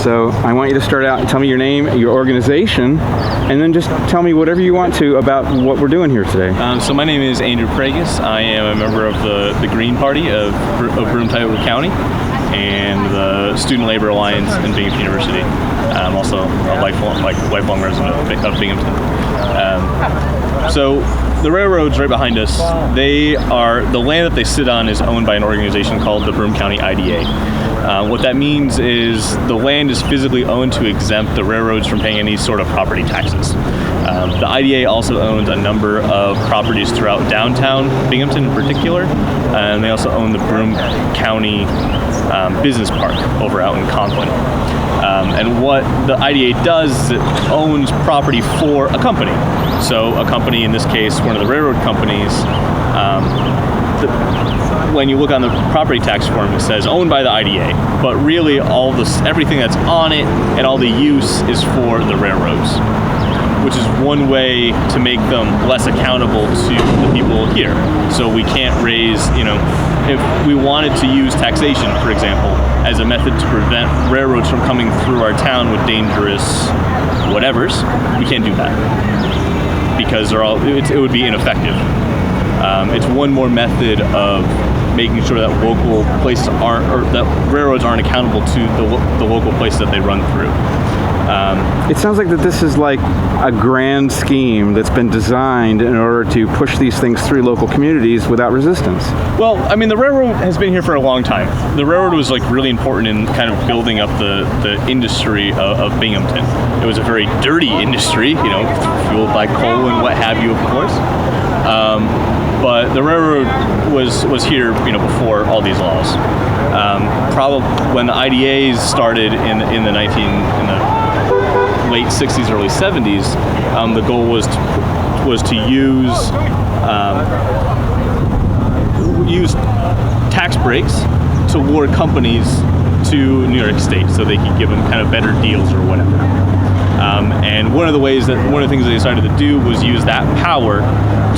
So I want you to start out and tell me your name, your organization, and then just tell me whatever you want to about what we're doing here today. So my name is Pragacz. I am a member of the Green Party of Broome, Tioga County, and the Student Labor Alliance in Binghamton University. I'm also a lifelong resident of Binghamton. So the railroads right behind us, the land that they sit on is owned by an organization called the Broome County IDA. What that means is the land is physically owned to exempt the railroads from paying any sort of property taxes. The IDA also owns a number of properties throughout downtown Binghamton in particular, and they also own the Broome County Business Park over out in Conklin. And what the IDA does is it owns property for a company. So a company, in this case, one of the railroad companies, when you look on the property tax form, it says owned by the IDA, but really everything that's on it and all the use is for the railroads, which is one way to make them less accountable to the people here. So we can't raise, if we wanted to use taxation, for example, as a method to prevent railroads from coming through our town with dangerous whatevers, we can't do that because it would be ineffective. It's one more method of making sure that local places that railroads aren't accountable to the local places that they run through. It sounds like that this is like a grand scheme that's been designed in order to push these things through local communities without resistance. Well, I mean, the railroad has been here for a long time. The railroad was really important in kind of building up the industry of Binghamton. It was a very dirty industry, fueled by coal and what have you, of course. But the railroad was here, before all these laws. Probably when the IDAs started in the late 60s, early 70s, the goal was to use tax breaks to lure companies to New York State so they could give them kind of better deals or whatever. And one of the things they decided to do was use that power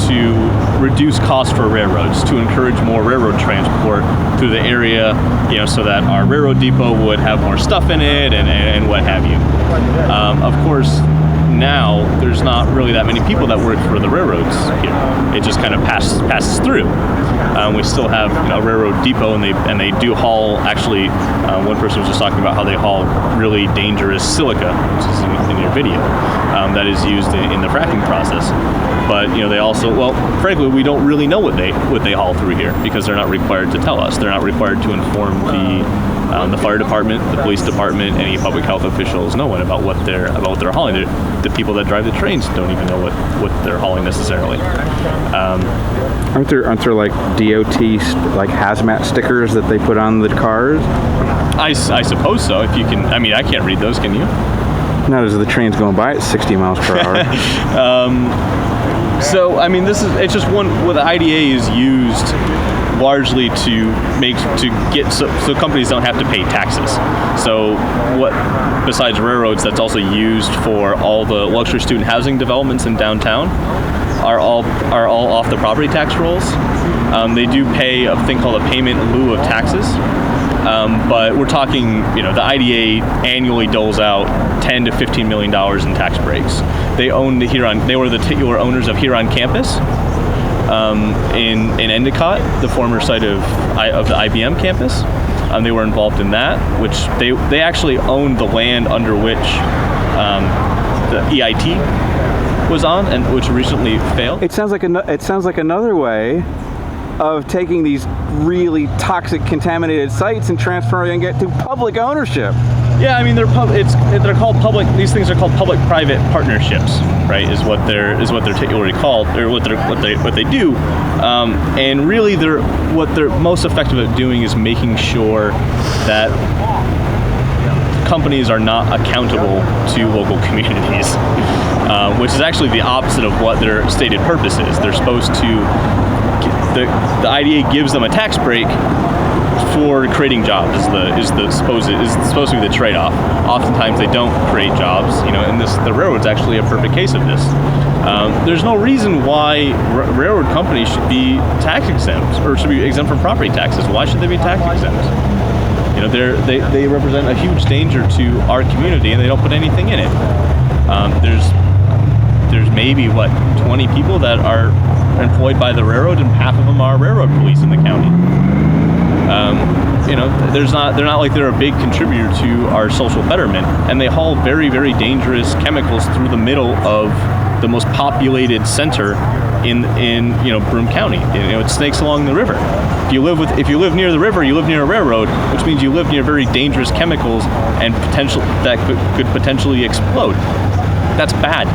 to reduce costs for railroads, to encourage more railroad transport through the area, so that our railroad depot would have more stuff in it and what have you. Of course, now there's not really that many people that work for the railroads here. It just kind of passes through. We still have a railroad depot, and they do haul. Actually, one person was just talking about how they haul really dangerous silica, which is in your video, that is used in the fracking process. But they also, frankly, we don't really know what they haul through here because they're not required to tell us. They're not required to inform the fire department, the police department, any public health officials. No one about what they're hauling. The people that drive the trains don't even know what they're hauling necessarily. Aren't there like DOT like hazmat stickers that they put on the cars? I suppose so. If you can, I can't read those. Can you? Not as the train's going by at 60 miles per hour. So it's just what the IDA is used largely to get so companies don't have to pay taxes. So besides railroads, that's also used for all the luxury student housing developments in downtown are all off the property tax rolls. They do pay a thing called a payment in lieu of taxes. But we're talking, the IDA annually doles out $10 to $15 million in tax breaks. They own they were the titular owners of Huron Campus in Endicott, the former site of the IBM campus. They were involved in that, which they actually owned the land under which the EIT was on, and which recently failed. It sounds like another way of taking these really toxic, contaminated sites and transferring it to public ownership. Yeah, they're called public. These things are called public-private partnerships, right? Is what they're particularly called, or what they do. And really, what they're most effective at doing is making sure that companies are not accountable to local communities, which is actually the opposite of what their stated purpose is. They're supposed to. The IDA gives them a tax break for creating jobs. Is supposed to be the trade-off. Oftentimes they don't create jobs, and the railroad's actually a perfect case of this. There's no reason why railroad companies should be tax exempt or should be exempt from property taxes. Why should they be tax exempt? They represent a huge danger to our community, and they don't put anything in it. There's maybe 20 people that are employed by the railroad, and half of them are railroad police in the county. They're not like they're a big contributor to our social betterment, and they haul very, very dangerous chemicals through the middle of the most populated center in Broome County. It snakes along the river. If you live near the river, you live near a railroad, which means you live near very dangerous chemicals and that could potentially explode. That's bad.